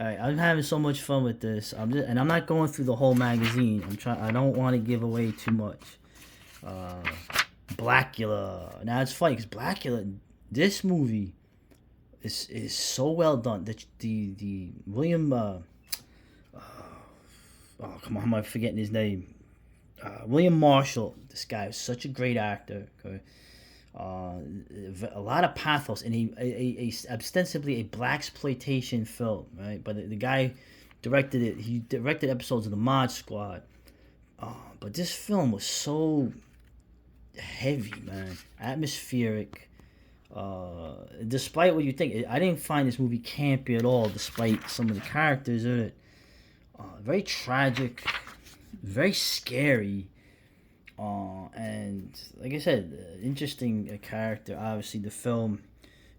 All right, I'm having so much fun with this. I'm not going through the whole magazine. I don't want to give away too much. Uh, Blackula. Now it's funny because Blackula, this movie is so well done. The William. Oh come on, I'm forgetting his name. William Marshall. This guy is such a great actor. Okay? Uh, a lot of pathos in ostensibly a black exploitation film, right? But the guy directed it. He directed episodes of the Mod Squad. But this film was so heavy, man, atmospheric. Despite what you think, I didn't find this movie campy at all. Despite some of the characters in it, very tragic, very scary. And like I said, interesting character. Obviously, the film,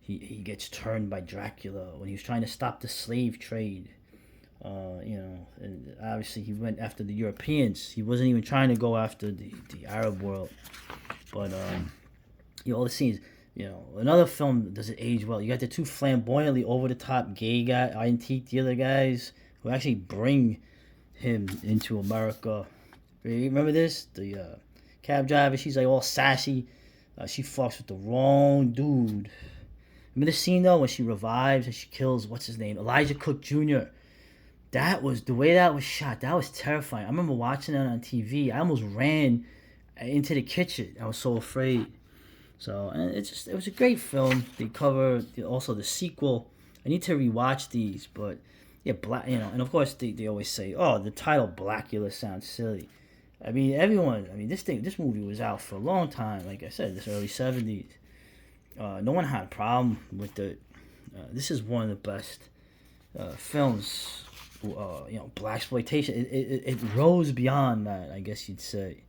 he gets turned by Dracula when he was trying to stop the slave trade. And obviously he went after the Europeans. He wasn't even trying to go after the Arab world. But all the scenes. Another film does it age well. You got the two flamboyantly over the top gay guy, antique the other guys who actually bring him into America. You remember this? The cab driver, she's like all sassy. She fucks with the wrong dude. Remember the scene though when she revives and she kills what's his name, Elijah Cook Jr. That was the way that was shot. That was terrifying. I remember watching that on TV. I almost ran into the kitchen. I was so afraid. So and it was a great film. They cover also the sequel. I need to rewatch these, but yeah, and of course they always say, oh, the title Blackula sounds silly. I mean, this movie was out for a long time. Like I said, this early '70s. No one had a problem with it. This is one of the best films. Black exploitation. It rose beyond that, I guess you'd say,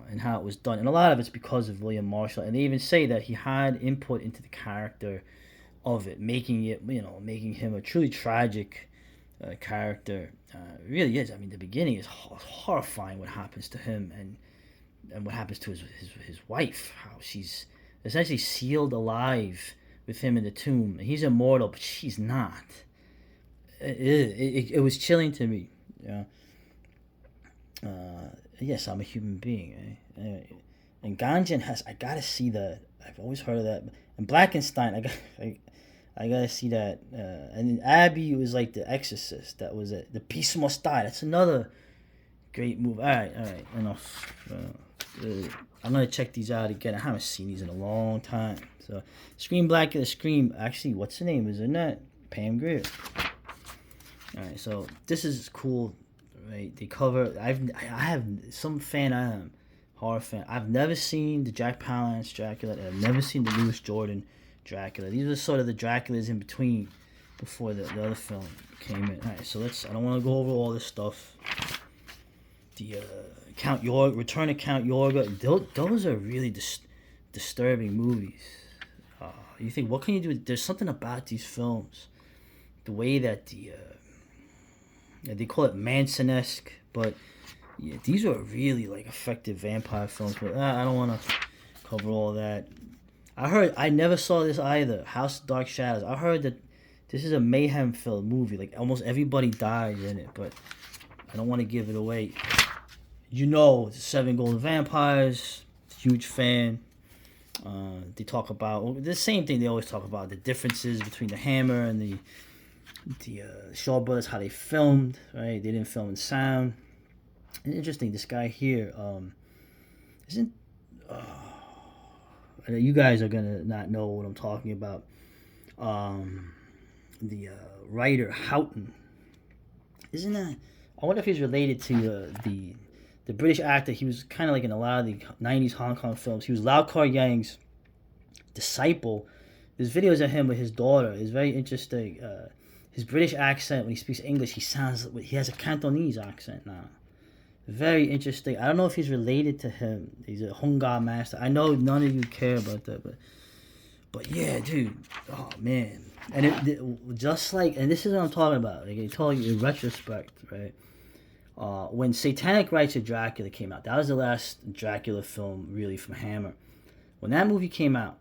and how it was done. And a lot of it's because of William Marshall. And they even say that he had input into the character of it, making him a truly tragic character. It really is. I mean, the beginning is horrifying. What happens to him and what happens to his wife? How she's essentially sealed alive with him in the tomb. He's immortal, but she's not. It was chilling to me. Yes, I'm a human being. Anyway, and Ganjan I gotta see that. I've always heard of that. And Blackenstein, I gotta see that. And then Abby was like the Exorcist. That was it. The Beast Must Die. That's another great movie. All right. Enough. I'm gonna check these out again. I haven't seen these in a long time. So, Scream Blackula, Scream. Actually, what's her name? Is it not Pam Grier? All right. So this is cool. Right? They cover. I have some fan. I am horror fan. I've never seen the Jack Palance Dracula, and I've never seen the Louis Jordan Dracula. These are sort of the Draculas in between before the other film came in. All right, so I don't want to go over all this stuff. The Count Yorga, Return of Count Yorga. Those are really disturbing movies. You think, what can you do? There's something about these films, the way that they call it Manson-esque, but yeah, these are really like effective vampire films. But I don't want to cover all that. I never saw this either. House of Dark Shadows. I heard that this is a mayhem-filled movie. Like almost everybody dies in it, but I don't want to give it away. Seven Golden Vampires. Huge fan. They talk about the same thing they always talk about, the differences between the Hammer and the Shaw Brothers, how they filmed, right? They didn't film in sound. And interesting, this guy here, isn't you guys are gonna not know what I'm talking about. The writer Houghton, isn't that? I wonder if he's related to the British actor. He was kind of like in a lot of the '90s Hong Kong films. He was Lau Kar Yang's disciple. There's videos of him with his daughter. It's very interesting. His British accent, when he speaks English, he has a Cantonese accent now. Very interesting. I don't know if he's related to him. He's a Hung Gar master. I know none of you care about that, but yeah, dude. Oh man. And and this is what I'm talking about. Like I told you in retrospect, right? When Satanic Rites of Dracula came out, that was the last Dracula film really from Hammer. When that movie came out,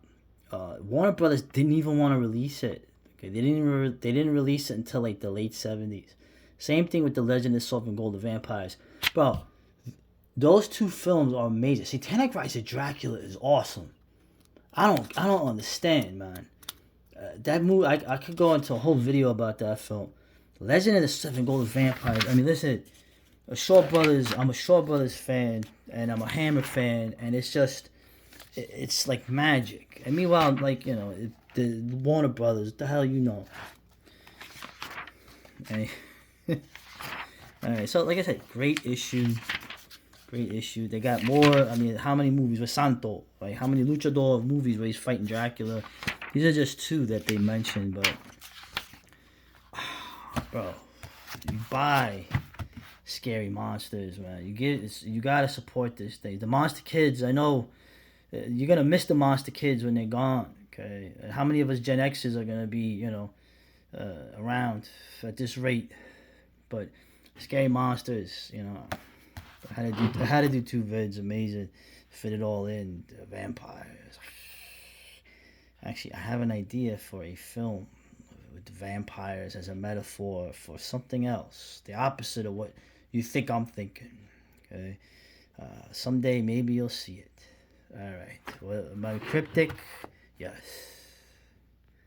Warner Brothers didn't even want to release it Okay, they didn't release it until like the late 70s. Same thing with the Legend of Silver and Gold, the vampires, bro. Those two films are amazing. Satanic Rise of Dracula is awesome. I don't understand, man. That movie, I could go into a whole video about that film. Legend of the Seven Golden Vampires. I mean, listen, I'm a Shaw Brothers fan, and I'm a Hammer fan, and it's just, it's like magic. And meanwhile, like, you know, the Warner Brothers, the hell you know. Hey. Alright, so like I said, great issue. Great issue. They got more. I mean, how many movies with Santo? Like, how many luchador movies where he's fighting Dracula? These are just two that they mentioned, but bro, you buy Scary Monsters, man. You gotta support this thing. The Monster Kids. I know you're gonna miss the Monster Kids when they're gone. Okay, how many of us Gen Xers are gonna be, you know, around at this rate? But Scary Monsters, you know. I had to do two vids, amazing, fit it all in. The vampires. Actually, I have an idea for a film with the vampires as a metaphor for something else, the opposite of what you think I'm thinking. Okay, someday maybe you'll see it. All right. Well, my cryptic, yes.